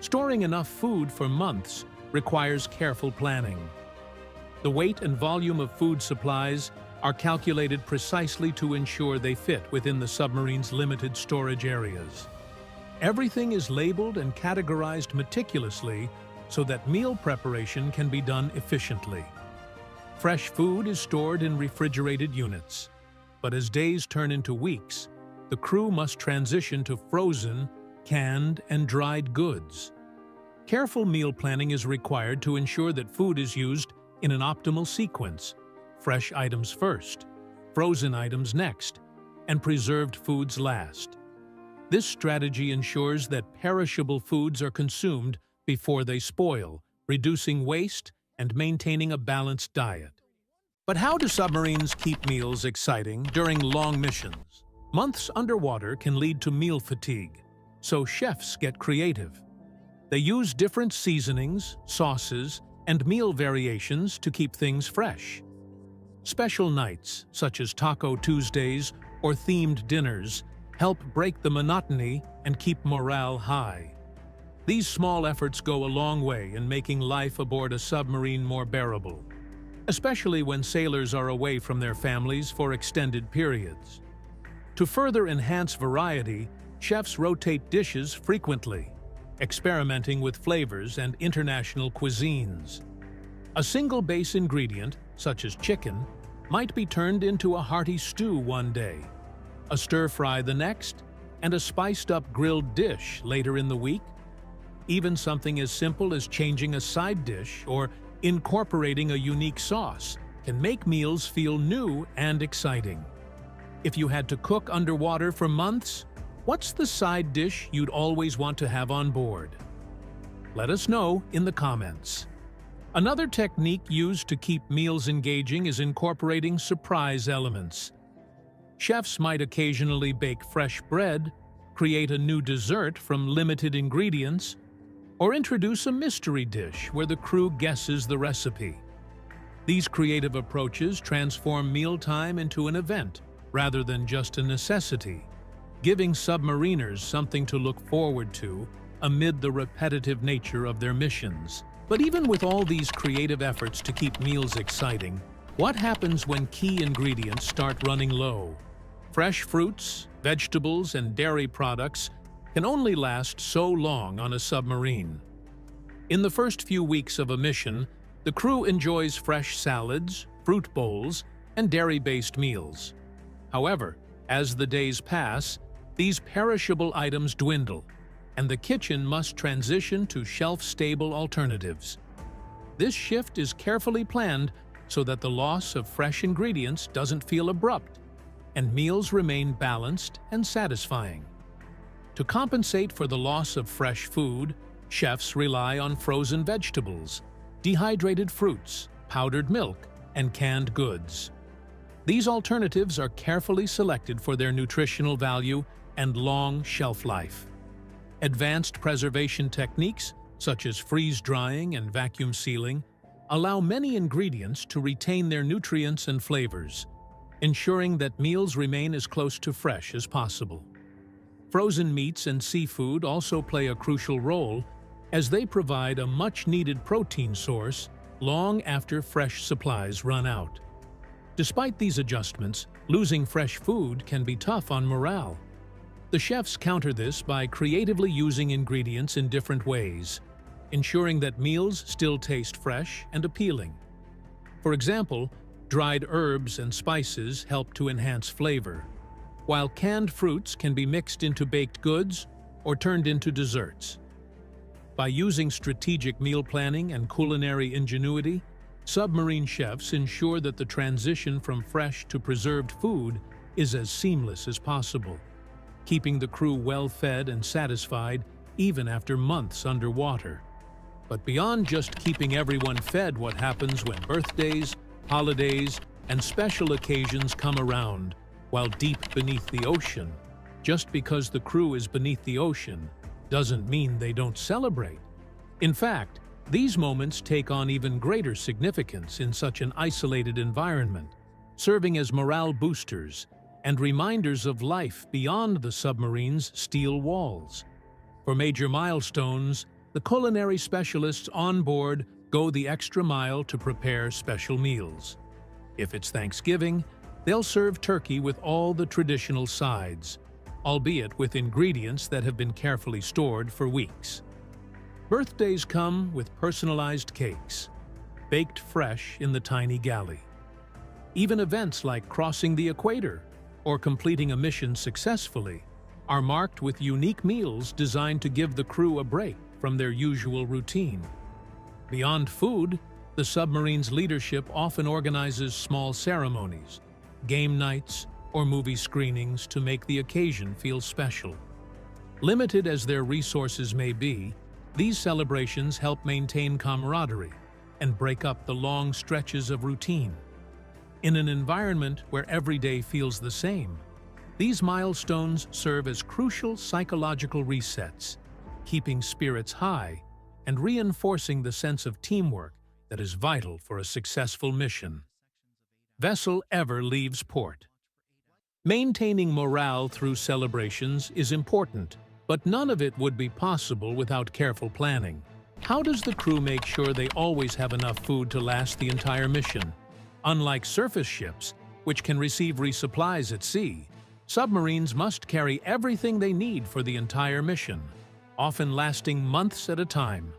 Storing enough food for months requires careful planning. The weight and volume of food supplies are calculated precisely to ensure they fit within the submarine's limited storage areas. Everything is labeled and categorized meticulously so that meal preparation can be done efficiently. Fresh food is stored in refrigerated units, but as days turn into weeks, the crew must transition to frozen, canned, and dried goods. Careful meal planning is required to ensure that food is used in an optimal sequence: fresh items first, frozen items next, and preserved foods last. This strategy ensures that perishable foods are consumed before they spoil, reducing waste and maintaining a balanced diet. But how do submarines keep meals exciting during long missions? Months underwater can lead to meal fatigue, so chefs get creative. They use different seasonings, sauces, and meal variations to keep things fresh. Special nights, such as Taco Tuesdays or themed dinners, help break the monotony and keep morale high. These small efforts go a long way in making life aboard a submarine more bearable, especially when sailors are away from their families for extended periods. To further enhance variety, chefs rotate dishes frequently, experimenting with flavors and international cuisines. A single base ingredient, such as chicken, might be turned into a hearty stew one day, a stir-fry the next, and a spiced-up grilled dish later in the week. Even something as simple as changing a side dish or incorporating a unique sauce can make meals feel new and exciting. If you had to cook underwater for months, what's the side dish you'd always want to have on board? Let us know in the comments. Another technique used to keep meals engaging is incorporating surprise elements. Chefs might occasionally bake fresh bread, create a new dessert from limited ingredients, or introduce a mystery dish where the crew guesses the recipe. These creative approaches transform mealtime into an event rather than just a necessity, giving submariners something to look forward to amid the repetitive nature of their missions. But even with all these creative efforts to keep meals exciting, what happens when key ingredients start running low? Fresh fruits, vegetables, and dairy products can only last so long on a submarine. In the first few weeks of a mission, the crew enjoys fresh salads, fruit bowls, and dairy-based meals. However, as the days pass, these perishable items dwindle, and the kitchen must transition to shelf-stable alternatives. This shift is carefully planned so that the loss of fresh ingredients doesn't feel abrupt, and meals remain balanced and satisfying. To compensate for the loss of fresh food, chefs rely on frozen vegetables, dehydrated fruits, powdered milk, and canned goods. These alternatives are carefully selected for their nutritional value and long shelf life. Advanced preservation techniques, such as freeze-drying and vacuum sealing, allow many ingredients to retain their nutrients and flavors, ensuring that meals remain as close to fresh as possible. Frozen meats and seafood also play a crucial role, as they provide a much-needed protein source long after fresh supplies run out. Despite these adjustments, losing fresh food can be tough on morale. The chefs counter this by creatively using ingredients in different ways, ensuring that meals still taste fresh and appealing. For example, dried herbs and spices help to enhance flavor, while canned fruits can be mixed into baked goods or turned into desserts. By using strategic meal planning and culinary ingenuity, submarine chefs ensure that the transition from fresh to preserved food is as seamless as possible, keeping the crew well-fed and satisfied even after months underwater. But beyond just keeping everyone fed, what happens when birthdays, holidays, and special occasions come around while deep beneath the ocean? Just because the crew is beneath the ocean doesn't mean they don't celebrate. In fact, these moments take on even greater significance in such an isolated environment, serving as morale boosters and reminders of life beyond the submarine's steel walls. For major milestones, the culinary specialists on board go the extra mile to prepare special meals. If it's Thanksgiving, they'll serve turkey with all the traditional sides, albeit with ingredients that have been carefully stored for weeks. Birthdays come with personalized cakes, baked fresh in the tiny galley. Even events like crossing the equator or completing a mission successfully are marked with unique meals designed to give the crew a break from their usual routine. Beyond food, the submarine's leadership often organizes small ceremonies, game nights, or movie screenings to make the occasion feel special. Limited as their resources may be, these celebrations help maintain camaraderie and break up the long stretches of routine. In an environment where every day feels the same, these milestones serve as crucial psychological resets, keeping spirits high and reinforcing the sense of teamwork that is vital for a successful mission. Vessel ever leaves port. Maintaining morale through celebrations is important, but none of it would be possible without careful planning. How does the crew make sure they always have enough food to last the entire mission? Unlike surface ships, which can receive resupplies at sea, submarines must carry everything they need for the entire mission, often lasting months at a time.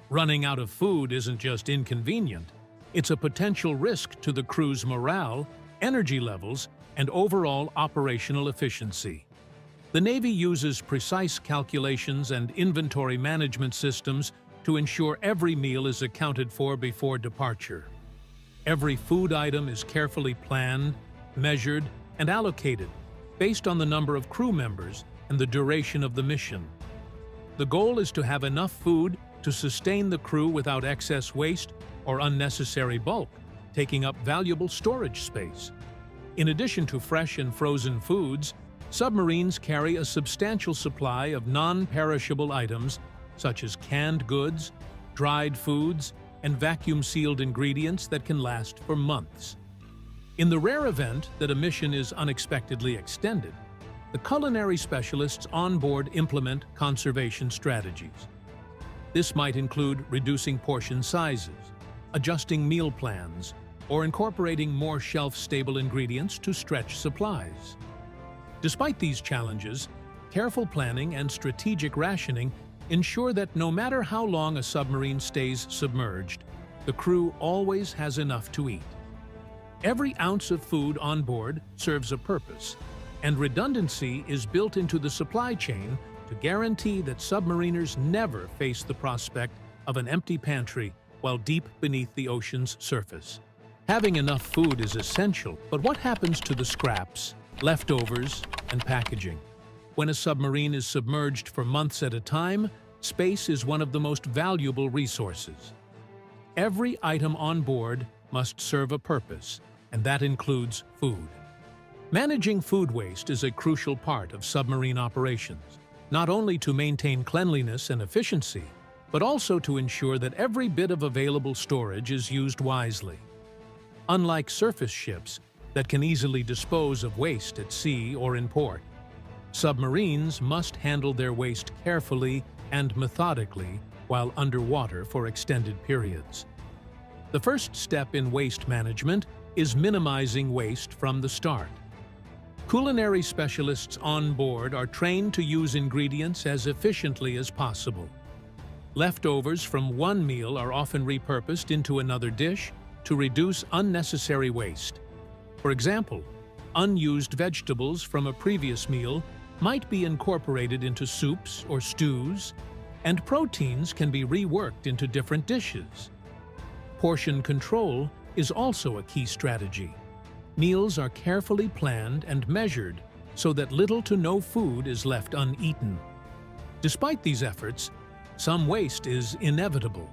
Running out of food isn't just inconvenient, it's a potential risk to the crew's morale, energy levels, and overall operational efficiency. The Navy uses precise calculations and inventory management systems to ensure every meal is accounted for before departure. Every food item is carefully planned, measured, and allocated based on the number of crew members and the duration of the mission. The goal is to have enough food to sustain the crew without excess waste or unnecessary bulk, taking up valuable storage space. In addition to fresh and frozen foods, submarines carry a substantial supply of non-perishable items such as canned goods, dried foods, and vacuum-sealed ingredients that can last for months. In the rare event that a mission is unexpectedly extended, the culinary specialists on board implement conservation strategies. This might include reducing portion sizes, adjusting meal plans, or incorporating more shelf-stable ingredients to stretch supplies. Despite these challenges, careful planning and strategic rationing ensure that no matter how long a submarine stays submerged, the crew always has enough to eat. Every ounce of food on board serves a purpose, and redundancy is built into the supply chain to guarantee that submariners never face the prospect of an empty pantry while deep beneath the ocean's surface. Having enough food is essential, but what happens to the scraps, leftovers, and packaging? When a submarine is submerged for months at a time, space is one of the most valuable resources. Every item on board must serve a purpose, and that includes food. Managing food waste is a crucial part of submarine operations, not only to maintain cleanliness and efficiency, but also to ensure that every bit of available storage is used wisely. Unlike surface ships that can easily dispose of waste at sea or in port, submarines must handle their waste carefully and methodically while underwater for extended periods. The first step in waste management is minimizing waste from the start. Culinary specialists on board are trained to use ingredients as efficiently as possible. Leftovers from one meal are often repurposed into another dish to reduce unnecessary waste. For example, unused vegetables from a previous meal might be incorporated into soups or stews, and proteins can be reworked into different dishes. Portion control is also a key strategy. Meals are carefully planned and measured so that little to no food is left uneaten. Despite these efforts, some waste is inevitable.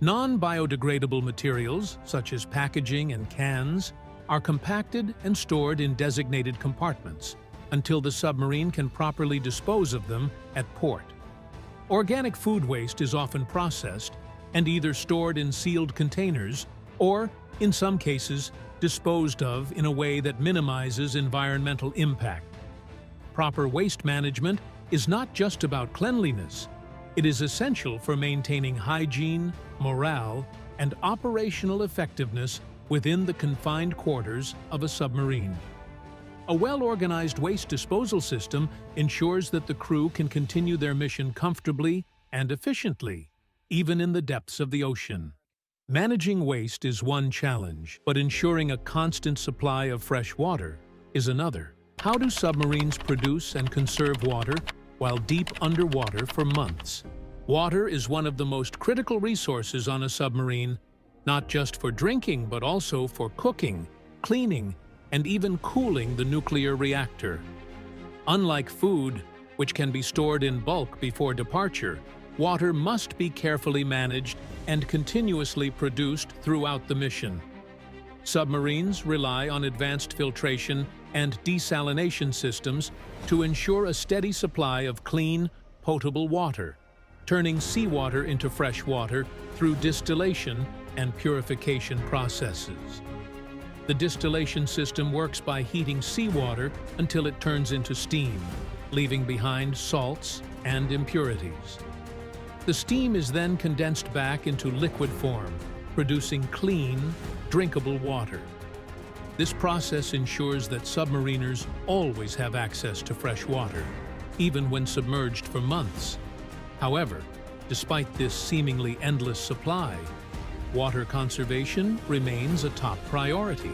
Non-biodegradable materials, such as packaging and cans, are compacted and stored in designated compartments until the submarine can properly dispose of them at port. Organic food waste is often processed and either stored in sealed containers or, in some cases, disposed of in a way that minimizes environmental impact. Proper waste management is not just about cleanliness, It is essential for maintaining hygiene, morale, and operational effectiveness within the confined quarters of a submarine. A well-organized waste disposal system ensures that the crew can continue their mission comfortably and efficiently, even in the depths of the ocean. Managing waste is one challenge, but ensuring a constant supply of fresh water is another. How do submarines produce and conserve water while deep underwater for months? Water is one of the most critical resources on a submarine, not just for drinking but also for cooking, cleaning, and even cooling the nuclear reactor. Unlike food, which can be stored in bulk before departure, water must be carefully managed and continuously produced throughout the mission. Submarines rely on advanced filtration and desalination systems to ensure a steady supply of clean, potable water, turning seawater into fresh water through distillation and purification processes. The distillation system works by heating seawater until it turns into steam, leaving behind salts and impurities. The steam is then condensed back into liquid form, producing clean, drinkable water. This process ensures that submariners always have access to fresh water, even when submerged for months. However, despite this seemingly endless supply, water conservation remains a top priority.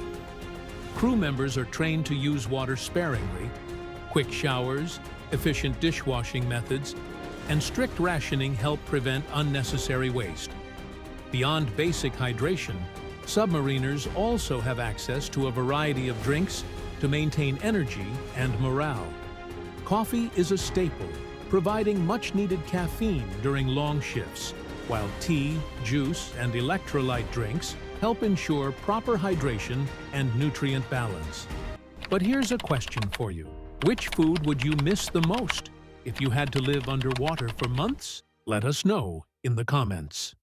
Crew members are trained to use water sparingly. Quick showers, efficient dishwashing methods, and strict rationing help prevent unnecessary waste. Beyond basic hydration, submariners also have access to a variety of drinks to maintain energy and morale. Coffee is a staple, providing much-needed caffeine during long shifts, while tea, juice, and electrolyte drinks help ensure proper hydration and nutrient balance. But here's a question for you. Which food would you miss the most if you had to live underwater for months? Let us know in the comments.